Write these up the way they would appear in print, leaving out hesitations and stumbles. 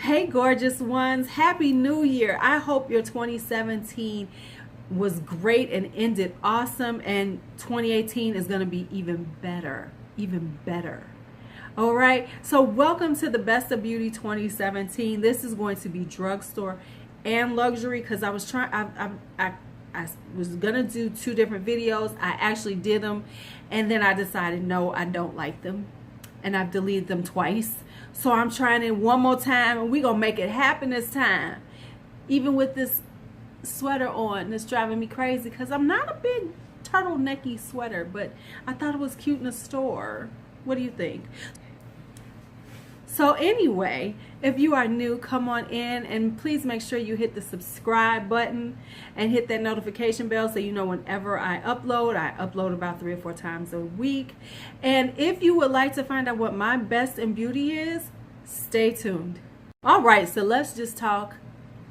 Hey, gorgeous ones. Happy New Year. I hope your 2017 was great and ended awesome, and 2018 is going to be even better. Even better. All right. So welcome to the Best of Beauty 2017. This is going to be drugstore and luxury because I was trying, I was going to do two different videos. I actually did them, and then I decided, no, I don't like them. And I've deleted them twice. So I'm trying it one more time, and we're going to make it happen this time. Even with this sweater on, it's driving me crazy because I'm not a big turtlenecky sweater, but I thought it was cute in the store. What do you think? So anyway, if you are new, come on in and please make sure you hit the subscribe button and hit that notification bell so you know whenever I upload about 3 or 4 times a week. And if you would like to find out what my best in beauty is, stay tuned. All right, so let's just talk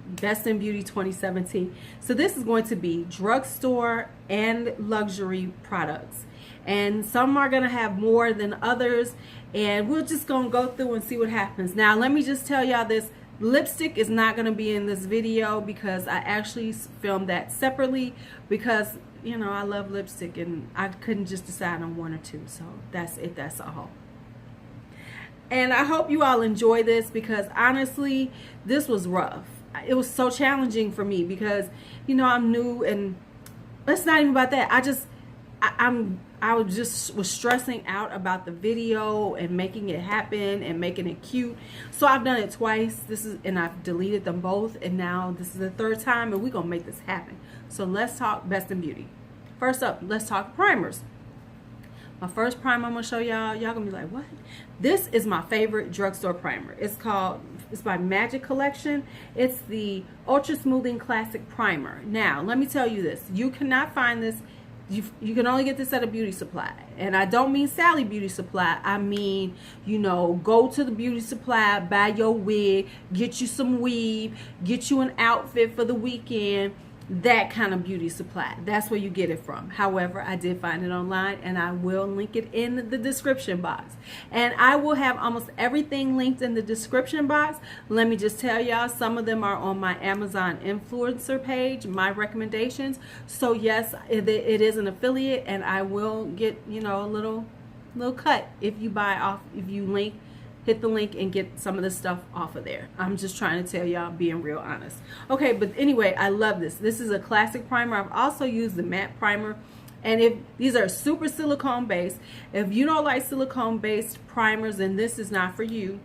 Best in Beauty 2017. So this is going to be drugstore and luxury products. And some are going to have more than others, and we're just going to go through and see what happens. Now, let me just tell y'all this. Lipstick is not going to be in this video because I actually filmed that separately because, you know, I love lipstick and I couldn't just decide on one or two. So that's it. That's all. And I hope you all enjoy this because, honestly, this was rough. It was so challenging for me because, you know, I'm new, and it's not even about that. I was stressing out about the video and making it happen and making it cute. So I've done it twice. And I've deleted them both, and now this is the third time, and we're gonna make this happen. So let's talk Best in Beauty. First up, let's talk primers. My first primer I'm gonna show y'all. Y'all gonna be like, what? This is my favorite drugstore primer. It's by Magic Collection. It's the Ultra Smoothing Classic Primer. Now, let me tell you this. You cannot find this. You can only get this at a beauty supply. And I don't mean Sally Beauty Supply. I mean, you know, go to the beauty supply, buy your wig, get you some weave, get you an outfit for the weekend. That kind of beauty supply. That's where you get it from. However, I did find it online, and I will link it in the description box. And I will have almost everything linked in the description box. Let me just tell y'all, some of them are on my Amazon influencer page, my recommendations. So yes, it is an affiliate, and I will get, you know, a little cut if you buy off, if you hit the link and get some of the stuff off of there. I'm just trying to tell y'all, being real honest. Okay, but anyway, I love this. This is a classic primer. I've also used the matte primer. And if these are super silicone based, if you don't like silicone based primers, then this is not for you.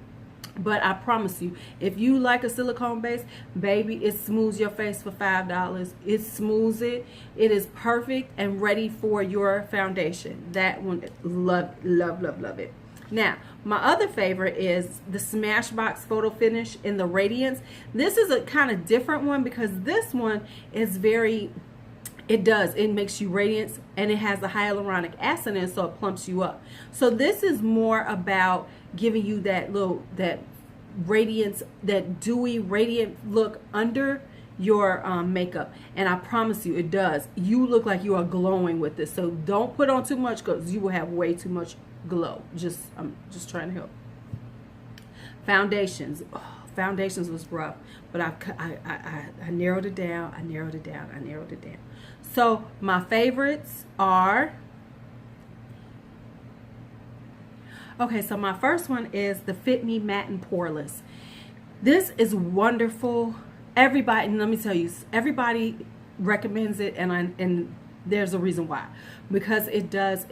But I promise you, if you like a silicone base, baby, it smooths your face for $5. It smooths it. It is perfect and ready for your foundation. That one, love, love, love, love it. Now, my other favorite is the Smashbox Photo Finish in the Radiance. This is a kind of different one because this one is it makes you radiant, and it has the hyaluronic acid in it, so it plumps you up. So this is more about giving you that radiance, that dewy, radiant look under your makeup, and I promise you it does. You look like you are glowing with this, so don't put on too much because you will have way too much glow. I'm just trying to help. Foundations. Foundations was rough, but I narrowed it down. I narrowed it down. So my favorites are, okay, so my first one is the Me Matte Poreless. This is wonderful. Everybody, and let me tell you, everybody recommends it, and there's a reason why. Because it does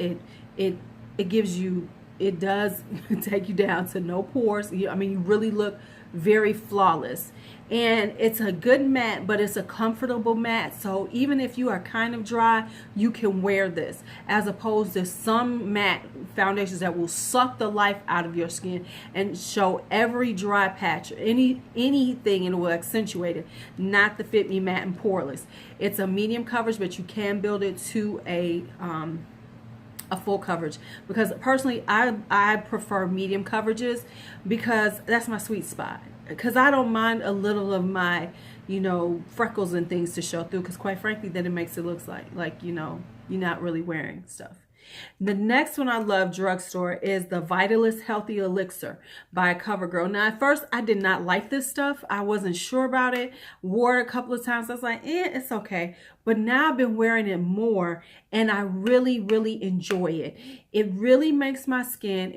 take you down to no pores. I mean, you really look very flawless, and it's a good matte, but it's a comfortable matte. So even if you are kind of dry, you can wear this, as opposed to some matte foundations that will suck the life out of your skin and show every dry patch, anything, and it will accentuate it. Not the Me Matte Poreless. It's a medium coverage, but you can build it to a full coverage, because personally I prefer medium coverages because that's my sweet spot, because I don't mind a little of my, you know, freckles and things to show through, because quite frankly then it makes it look like, you know, you're not really wearing stuff. The next one I love, Drugstore, is the Vitalist Healthy Elixir by Covergirl. Now, at first, I did not like this stuff. I wasn't sure about it. Wore it a couple of times. I was like, it's okay. But now I've been wearing it more, and I really, really enjoy it. It really makes my skin,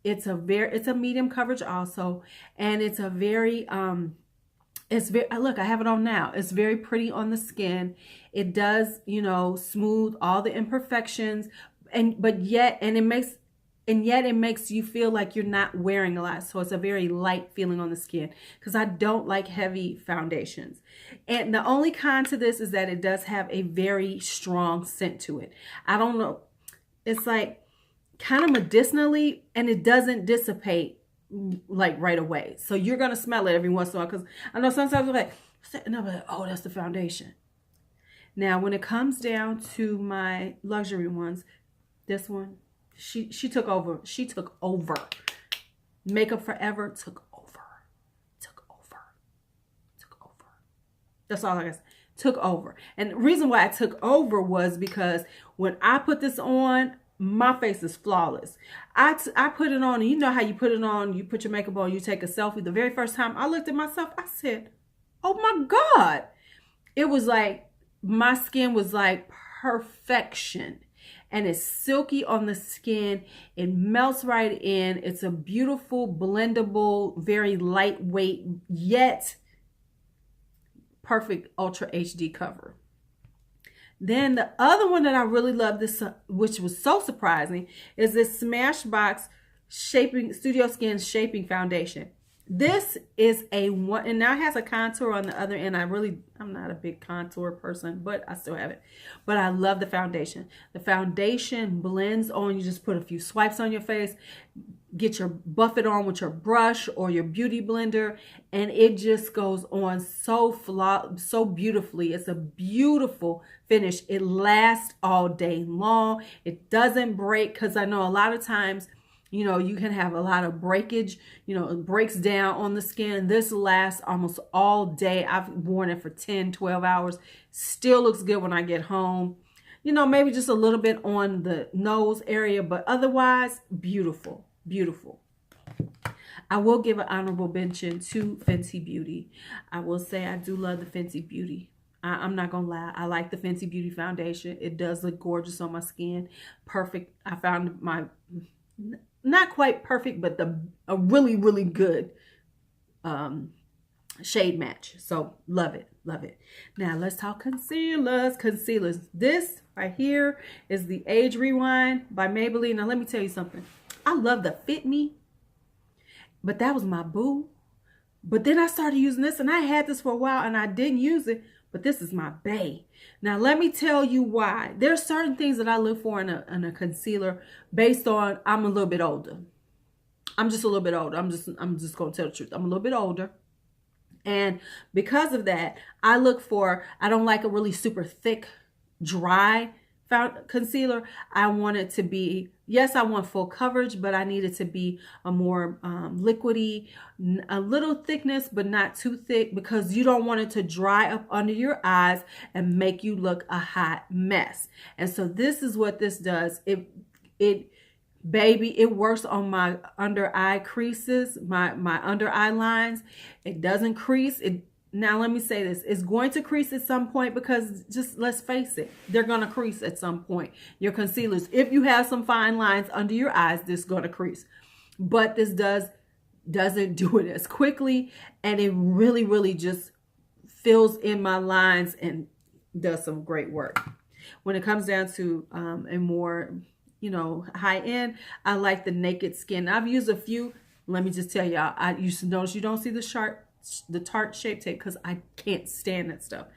it's a medium coverage also, and it's a very, look, I have it on now. It's very pretty on the skin. It does, smooth all the imperfections, yet it makes you feel like you're not wearing a lot. So it's a very light feeling on the skin, because I don't like heavy foundations. And the only con to this is that it does have a very strong scent to it. I don't know. It's like kind of medicinally, and it doesn't dissipate like right away. So you're going to smell it every once in a while, because I know sometimes I'm like, oh, that's the foundation. Now, when it comes down to my luxury ones, this one, she took over. She took over. Makeup Forever took over. That's all I guess. Took over. And the reason why I took over was because when I put this on, my face is flawless. I put it on, and you know how you put it on, you put your makeup on, you take a selfie. The very first time I looked at myself, I said, oh my God. It was like, my skin was like perfection. And it's silky on the skin. It melts right in. It's a beautiful, blendable, very lightweight, yet perfect Ultra HD cover. Then the other one that I really love, this, which was so surprising, is this Smashbox Studio Skin Shaping Foundation. This is a one, and now it has a contour on the other end. I'm not a big contour person, but I still have it. But I love the foundation. The foundation blends on. You just put a few swipes on your face, buff it on with your brush or your beauty blender, and it just goes on so beautifully. It's a beautiful finish. It lasts all day long. It doesn't break, because I know a lot of times, you can have a lot of breakage, it breaks down on the skin. This lasts almost all day. I've worn it for 10, 12 hours. Still looks good when I get home. Maybe just a little bit on the nose area, but otherwise, beautiful, beautiful. I will give an honorable mention to Fenty Beauty. I will say I do love the Fenty Beauty. I'm not going to lie. I like the Fenty Beauty foundation. It does look gorgeous on my skin. Perfect. I found my... not quite perfect, but a really, really good shade match. So love it. Love it. Now let's talk concealers. This right here is the Age Rewind by Maybelline. Now let me tell you something. I love the Fit Me, but that was my boo. But then I started using this, and I had this for a while, and I didn't use it. But this is my bae. Now, let me tell you why. There are certain things that I look for in a concealer based on I'm a little bit older. I'm just a little bit older. I'm just going to tell the truth. I'm a little bit older. And because of that, I don't like a really super thick, dry concealer. I want it to be, yes, I want full coverage, but I need it to be a more liquidy, a little thickness, but not too thick, because you don't want it to dry up under your eyes and make you look a hot mess. And so this is what this does. It works on my under eye creases, my under eye lines. It doesn't crease. Now, let me say this. It's going to crease at some point, because just let's face it, they're going to crease at some point. Your concealers, if you have some fine lines under your eyes, this is going to crease. But this doesn't do it as quickly, and it really, really just fills in my lines and does some great work. When it comes down to a more, high end, I like the Naked Skin. I've used a few. Let me just tell y'all, I used to notice you don't see the Tarte Shape Tape, because I can't stand that stuff.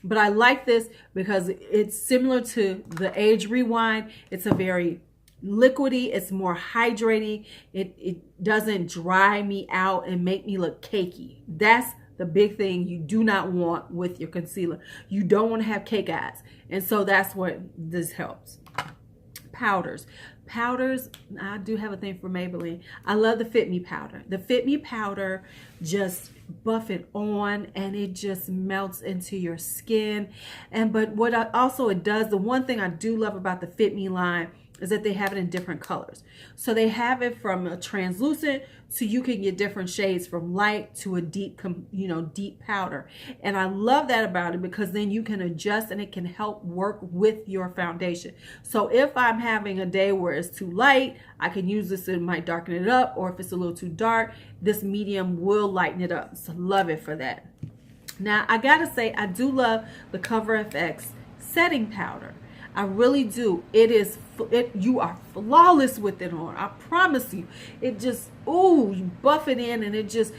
But I like this because it's similar to the Age Rewind. It's a very liquidy, it's more hydrating. It doesn't dry me out and make me look cakey. That's the big thing you do not want with your concealer. You don't want to have cake eyes. And so that's what this helps. Powders, I do have a thing for Maybelline. I love the Fit Me powder. The Fit Me powder, just buff it on and it just melts into your skin. But what also it does, the one thing I do love about the Fit Me line is that they have it in different colors. So they have it from a translucent, so you can get different shades from light to a deep, deep powder. And I love that about it, because then you can adjust and it can help work with your foundation. So if I'm having a day where it's too light, I can use this, it might darken it up, or if it's a little too dark, this medium will lighten it up. So love it for that. Now I gotta say, I do love the Cover FX setting powder. I really do. You are flawless with it on. I promise you. It just, ooh, you buff it in and it just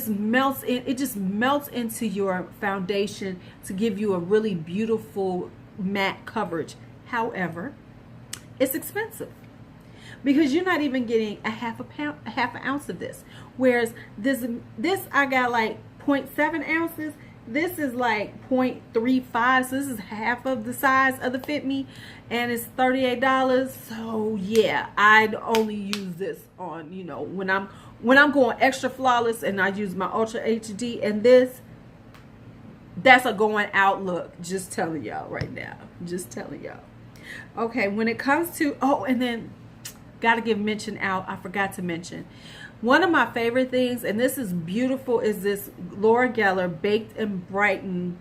melts in. It just melts into your foundation to give you a really beautiful matte coverage. However, it's expensive, because you're not even getting a half an ounce of this. Whereas this I got like 0.7 ounces. This is like 0.35, so this is half of the size of the Fit Me, and it's $38. So yeah, I'd only use this on, when I'm going extra flawless, and I use my Ultra HD, and that's a going out look. Just telling y'all right now. Just telling y'all. Okay, when it comes to, and then gotta give mention out. I forgot to mention. One of my favorite things, and this is beautiful, is this Loreal Baked and Brighten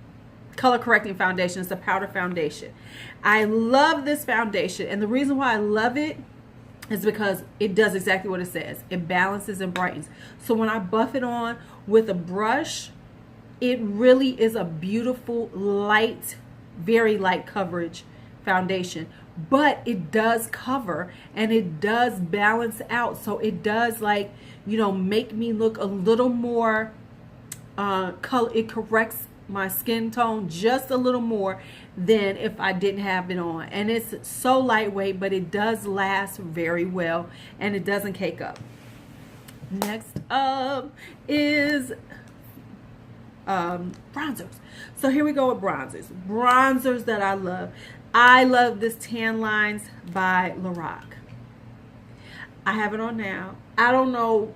Color Correcting Foundation. It's a powder foundation. I love this foundation, and the reason why I love it is because it does exactly what it says. It balances and brightens. So when I buff it on with a brush, it really is a beautiful, light, very light coverage foundation. But it does cover and it does balance out. So it does, like, make me look a little more color. It corrects my skin tone just a little more than if I didn't have it on. And it's so lightweight, but it does last very well and it doesn't cake up. Next up is bronzers. So here we go with bronzers. Bronzers that I love. I love this Tan Lines by Lorac. I have it on now. I don't know.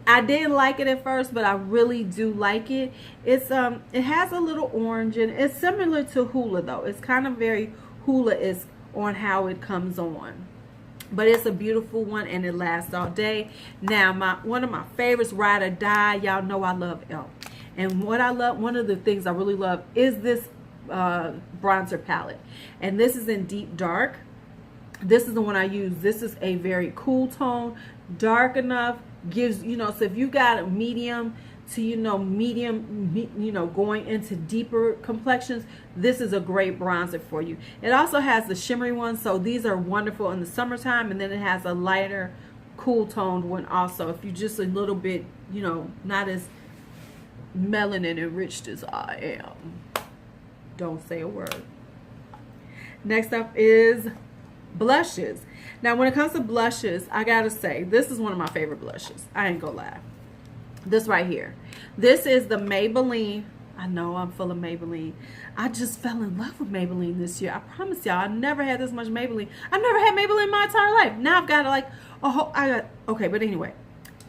I didn't like it at first, but I really do like it. It's it has a little orange, and it's similar to Hoola though. It's kind of very Hoola-esque on how it comes on. But it's a beautiful one and it lasts all day. Now one of my favorites, Ride or Die. Y'all know I love Elf. And what I love, one of the things I really love is this bronzer palette, and this is in deep dark. This is the one I use. This is a very cool tone, dark enough, gives, so if you got a medium to medium, going into deeper complexions, this is a great bronzer for you. It also has the shimmery one, so these are wonderful in the summertime, and then it has a lighter, cool toned one also if you just a little bit, not as melanin enriched as I am. Don't say a word. Next up is blushes. Now when it comes to blushes, I gotta say, this is one of my favorite blushes. I ain't gonna lie. This right here. This is the Maybelline. I know I'm full of Maybelline. I just fell in love with Maybelline this year. I promise y'all, I never had this much Maybelline. I've never had Maybelline my entire life. Now I've got like a whole, okay, but anyway.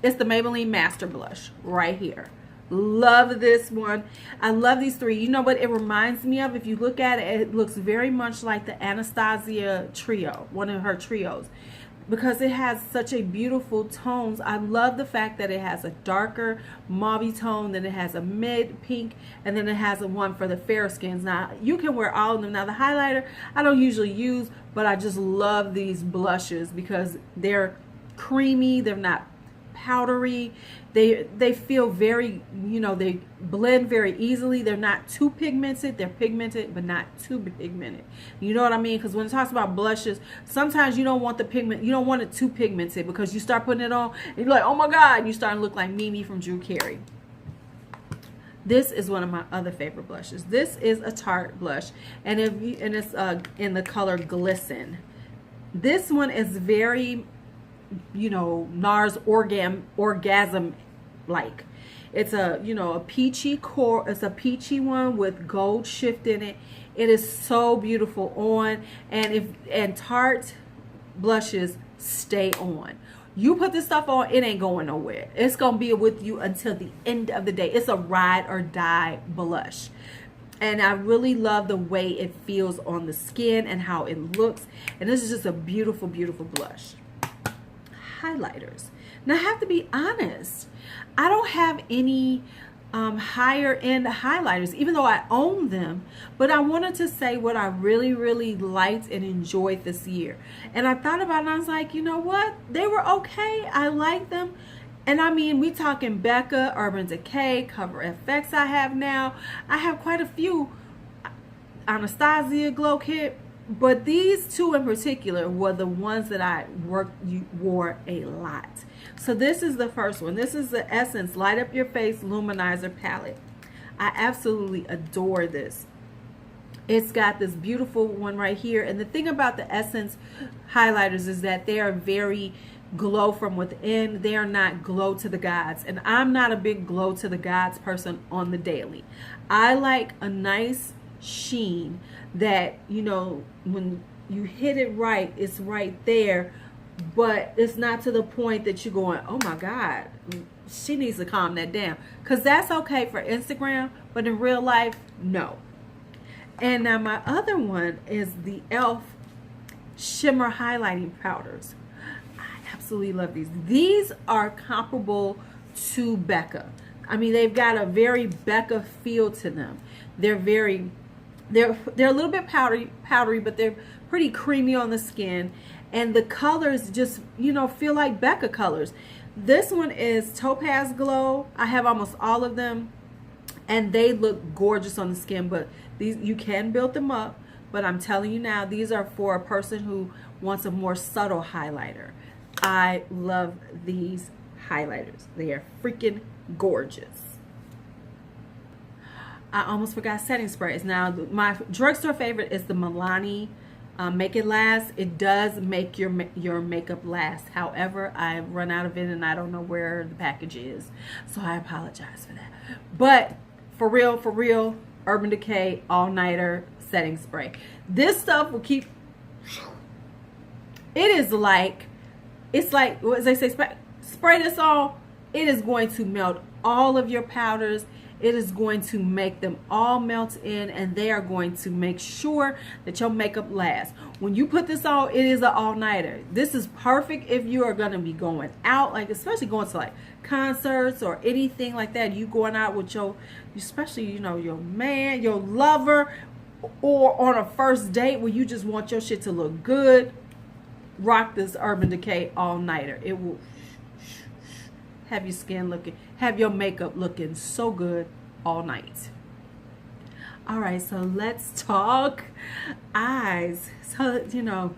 It's the Maybelline Master Blush right here. Love this one. I love these three. You know what it reminds me of? If you look at it, it looks very much like the Anastasia trio, one of her trios, because it has such a beautiful tones. I love the fact that it has a darker mauve tone, then it has a mid pink, and then it has a one for the fair skins. Now you can wear all of them. Now the highlighter I don't usually use, but I just love these blushes because they're creamy, they're not powdery, they feel very, they blend very easily. They're not too pigmented. They're pigmented but not too pigmented. You know what I mean? Because when it talks about blushes, sometimes you don't want the pigment, you don't want it too pigmented, because you start putting it on and you're like, oh my god, you start to look like Mimi from Drew Carey. This is one of my other favorite blushes. This is a Tarte blush, and it's in the color Glisten. This one is very, NARS orgasm like. It's a, a peachy core. It's a peachy one with gold shift in it. It is so beautiful on, and Tarte blushes stay on. You put this stuff on, it ain't going nowhere. It's gonna be with you until the end of the day. It's a ride or die blush. And I really love the way it feels on the skin and how it looks. And this is just a beautiful, beautiful blush. Highlighters. Now, I have to be honest. I don't have any higher end highlighters, even though I own them. But I wanted to say what I really, really liked and enjoyed this year. And I thought about it and I was like, you know what? They were okay. I like them. And I mean, we talking Becca, Urban Decay, Cover FX I have now. I have quite a few. Anastasia Glow Kit. But these two in particular were the ones that I wore a lot. So this is the first one. This is the Essence Light Up Your Face Luminizer Palette. I absolutely adore this. It's got this beautiful one right here. And the thing about the Essence highlighters is that they are very glow from within. They are not glow to the gods, and I'm not a big glow to the gods person on the daily. I like a nice sheen that, you know, when you hit it right, it's right there, but it's not to the point that you're going, oh my god, she needs to calm that down, because that's okay for Instagram, but in real life, no. And now my other one is the e.l.f. Shimmer highlighting powders. Absolutely love these. These are comparable to Becca. I mean, they've got a very Becca feel to them. They're a little bit powdery, but they're pretty creamy on the skin, and the colors just, you know, feel like Becca colors. This one is Topaz Glow. I have almost all of them, and they look gorgeous on the skin. But these, you can build them up, but I'm telling you now, these are for a person who wants a more subtle highlighter. I love these highlighters. They are freaking gorgeous. I almost forgot setting sprays. Now, my drugstore favorite is the Milani Make It Last. It does make your makeup last. However, I've run out of it and I don't know where the package is. So I apologize for that. But for real, Urban Decay All-Nighter Setting Spray. This stuff will keep... It is like... It's like, as they say, spray this on. It is going to melt all of your powders. It is going to make them all melt in, and they are going to make sure that your makeup lasts. When you put this on, it is an all-nighter. This is perfect if you are going to be going out, like especially going to like concerts or anything like that. You going out with your, especially, you know, your man, your lover, or on a first date where you just want your shit to look good. Rock this Urban Decay All-Nighter. It will have your skin looking, have your makeup looking so good all night. All right, so let's talk eyes. So, you know,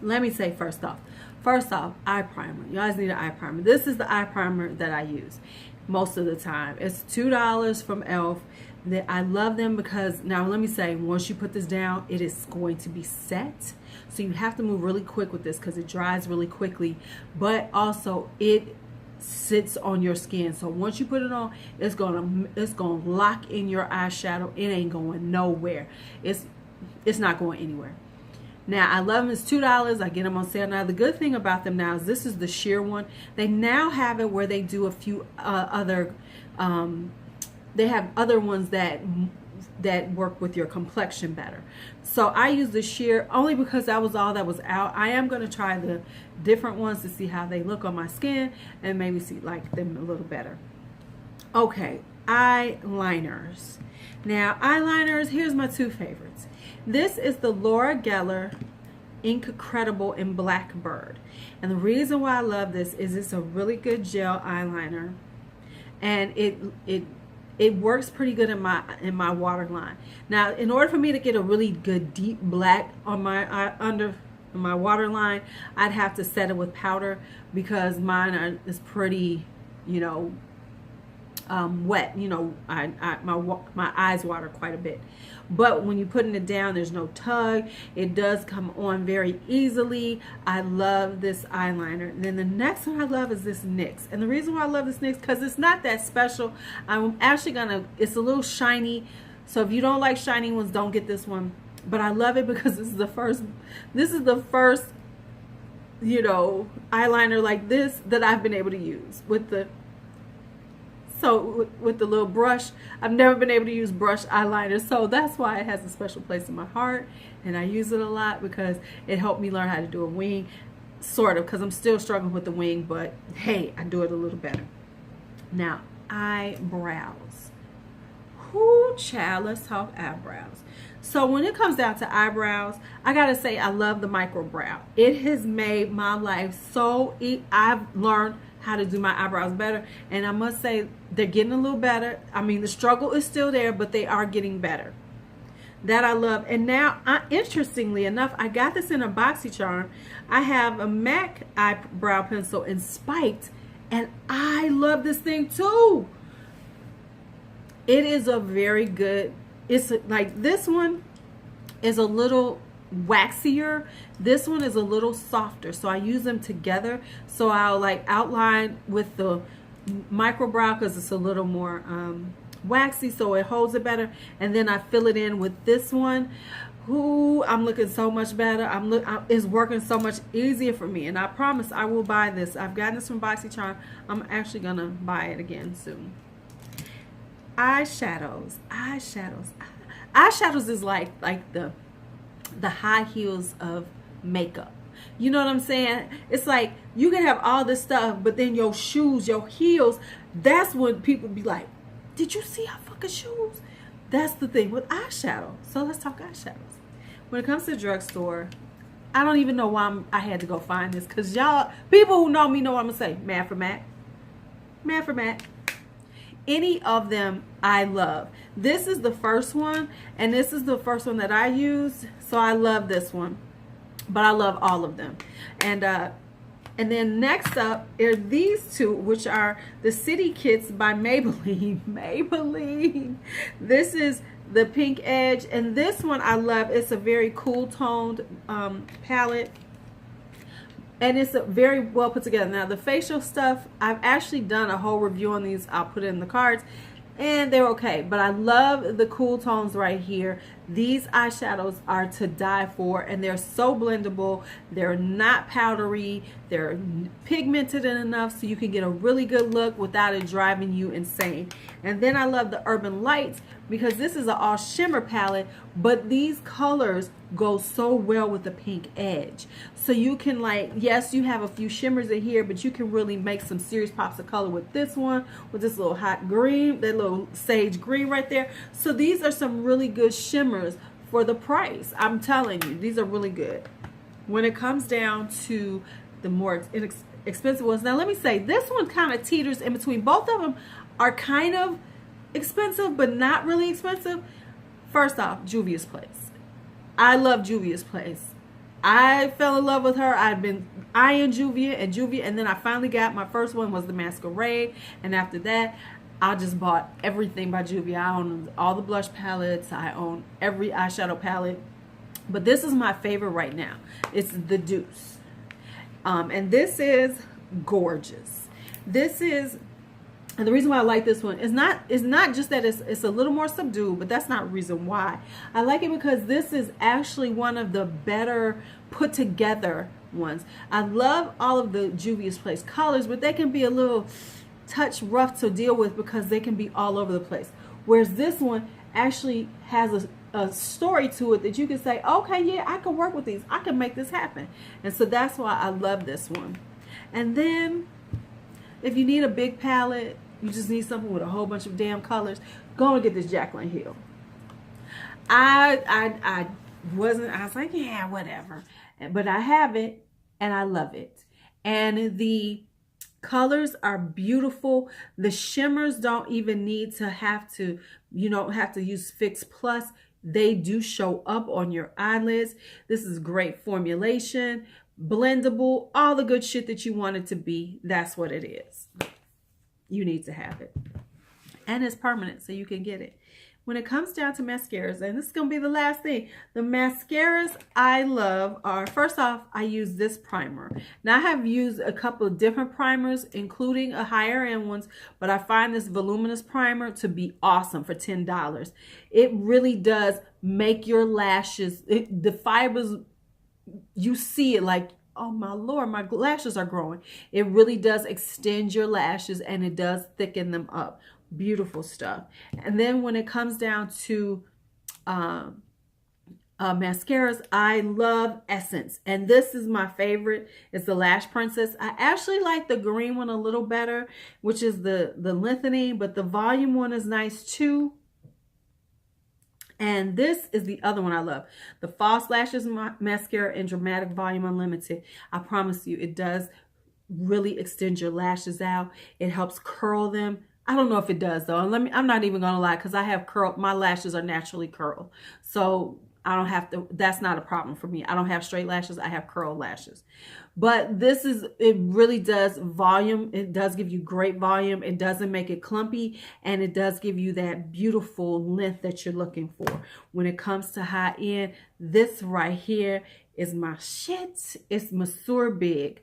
let me say first off, eye primer. You guys need an eye primer. This is the eye primer that I use most of the time. It's $2 from e.l.f. I love them because, now let me say, once you put this down, it is going to be set. So you have to move really quick with this because it dries really quickly. But also it sits on your skin. So once you put it on, it's gonna lock in your eyeshadow. It ain't going nowhere. It's not going anywhere. Now, I love them. It's $2. I get them on sale. Now, the good thing about them now is this is the sheer one. They now have it where they do a few other, they have other ones that work with your complexion better. So I use the sheer only because that was all that was out. I am going to try the different ones to see how they look on my skin and maybe see like them a little better. Okay, eyeliners. Now, eyeliners, here's my two favorites. This is the Laura Geller Incredible in Blackbird. And the reason why I love this is it's a really good gel eyeliner. And it works pretty good in my waterline. Now, in order for me to get a really good deep black on my under my waterline, I'd have to set it with powder because mine is pretty, you know, wet. You know, my eyes water quite a bit. But when you're putting it down, there's no tug. It does come on very easily. I love this eyeliner. And then the next one I love is this NYX. And the reason why I love this NYX, because it's not that special. I'm actually it's a little shiny. So if you don't like shiny ones, don't get this one. But I love it because this is the first, you know, eyeliner like this that I've been able to use with the So with the little brush, I've never been able to use brush eyeliner, so that's why it has a special place in my heart, and I use it a lot because it helped me learn how to do a wing, sort of, because I'm still struggling with the wing, but hey, I do it a little better. Now, eyebrows. Whoo, child, let's talk eyebrows. So when it comes down to eyebrows, I gotta say I love the micro brow. It has made my life so easy. I've learned how to do my eyebrows better, and I must say they're getting a little better. I mean, the struggle is still there, but they are getting better. That I love. And now, interestingly enough, I got this in a BoxyCharm. I have a MAC eyebrow pencil in Spiked, and I love this thing too. It is a very good, it's like this one is a little waxier. This one is a little softer, so I use them together. So I'll like outline with the micro brow because it's a little more waxy, so it holds it better, and then I fill it in with this one. Ooh, I'm looking so much better. It's working so much easier for me, and I promise I will buy this. I've gotten this from BoxyCharm. I'm actually gonna buy it again soon. Eyeshadows is like the high heels of makeup. You know what I'm saying? It's like you can have all this stuff, but then your shoes, your heels, that's when people be like, did you see our fucking shoes? That's the thing with eyeshadow. So let's talk eyeshadows. When it comes to Drugstore, I don't even know why I had to go find this, because y'all, people who know me know what I'm gonna say. Matte for Matte. Matte for Matte. Any of them I love. This is the first one, and this is the first one that I use, so I love this one. But I love all of them. And then next up are these two, which are the City Kits by Maybelline. Maybelline. This is the pink edge, and this one I love. It's a very cool toned palette, and it's very well put together. Now the facial stuff, I've actually done a whole review on these. I'll put it in the cards, and they're okay, but I love the cool tones right here. These eyeshadows are to die for, and they're so blendable. They're not powdery. They're pigmented enough so you can get a really good look without it driving you insane. And then I love the Urban Lights, because this is an all shimmer palette, but these colors go so well with the pink edge. So you can, like, yes, you have a few shimmers in here, but you can really make some serious pops of color with this one, with this little hot green, that little sage green right there. So these are some really good shimmers for the price. I'm telling you, these are really good. When it comes down to the more expensive ones, now let me say, this one kind of teeters in between. Both of them are kind of expensive, but not really expensive. First off, Juvia's Place. I love Juvia's Place. I fell in love with her. I've been eyeing Juvia, and then I finally got my first one was the Masquerade, and after that I just bought everything by Juvia. I own all the blush palettes. I own every eyeshadow palette, but this is my favorite right now. It's the Douce, and this is gorgeous. This is, and the reason why I like this one is not just that it's a little more subdued, but that's not the reason why. I like it because this is actually one of the better put together ones. I love all of the Juvia's Place colors, but they can be a little touch rough to deal with because they can be all over the place. Whereas this one actually has a story to it that you can say, okay, yeah, I can work with these. I can make this happen. And so that's why I love this one. And then if you need a big palette, you just need something with a whole bunch of damn colors, go and get this Jaclyn Hill. I was like, yeah, whatever. But I have it, and I love it. And the colors are beautiful. The shimmers don't even need to have to, you don't have to use Fix Plus. They do show up on your eyelids. This is great formulation, blendable, all the good shit that you want it to be. That's what it is. You need to have it. And it's permanent, so you can get it. When it comes down to mascaras, and this is going to be the last thing, the mascaras I love are, first off, I use this primer. Now, I have used a couple of different primers, including a higher end ones, but I find this Voluminous primer to be awesome for $10. It really does make your lashes, the fibers, you see it like, oh my Lord, my lashes are growing. It really does extend your lashes and it does thicken them up. Beautiful stuff. And then when it comes down to mascaras, I love Essence, and this is my favorite. It's the Lash Princess. I actually like the green one a little better, which is the lengthening, but the volume one is nice too. And this is the other one I love, the False Lashes Mascara in Dramatic Volume Unlimited. I promise you, it does really extend your lashes out. It helps curl them. I don't know if it does though. I'm not even gonna lie, because I have curl. My lashes are naturally curled, so I don't have to. That's not a problem for me. I don't have straight lashes. I have curled lashes. But this is, it really does volume. It does give you great volume. It doesn't make it clumpy, and it does give you that beautiful length that you're looking for. When it comes to high end, this right here is my shit. It's Monsieur Big.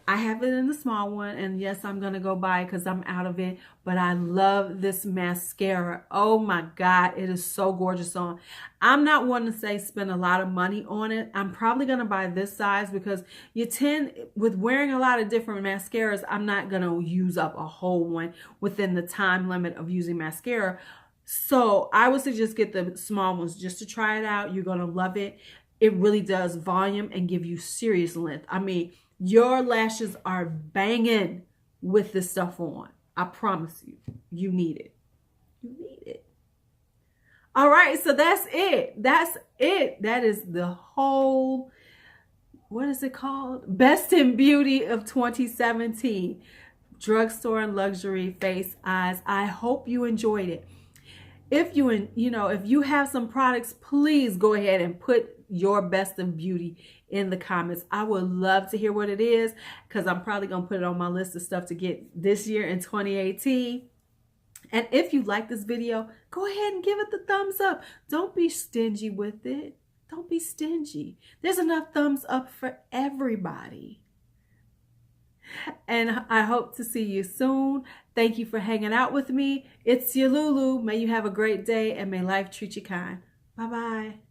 I have it in the small one, and yes, I'm going to go buy it because I'm out of it, but I love this mascara. Oh my God, it is so gorgeous on. I'm not one to say spend a lot of money on it. I'm probably going to buy this size because you tend, with wearing a lot of different mascaras, I'm not going to use up a whole one within the time limit of using mascara. So I would suggest get the small ones just to try it out. You're going to love it. It really does volume and give you serious length. I mean, your lashes are banging with this stuff on. I promise you, you need it. You need it. All right, so that's it. That's it. That is the whole, what is it called? Best in Beauty of 2017. Drugstore and Luxury Face Eyes. I hope you enjoyed it. If you have some products, please go ahead and put your best of beauty in the comments. I would love to hear what it is, because I'm probably going to put it on my list of stuff to get this year in 2018. And if you like this video, go ahead and give it the thumbs up. Don't be stingy with it. Don't be stingy. There's enough thumbs up for everybody. And I hope to see you soon. Thank you for hanging out with me. It's your Lulu. May you have a great day, and may life treat you kind. Bye-bye.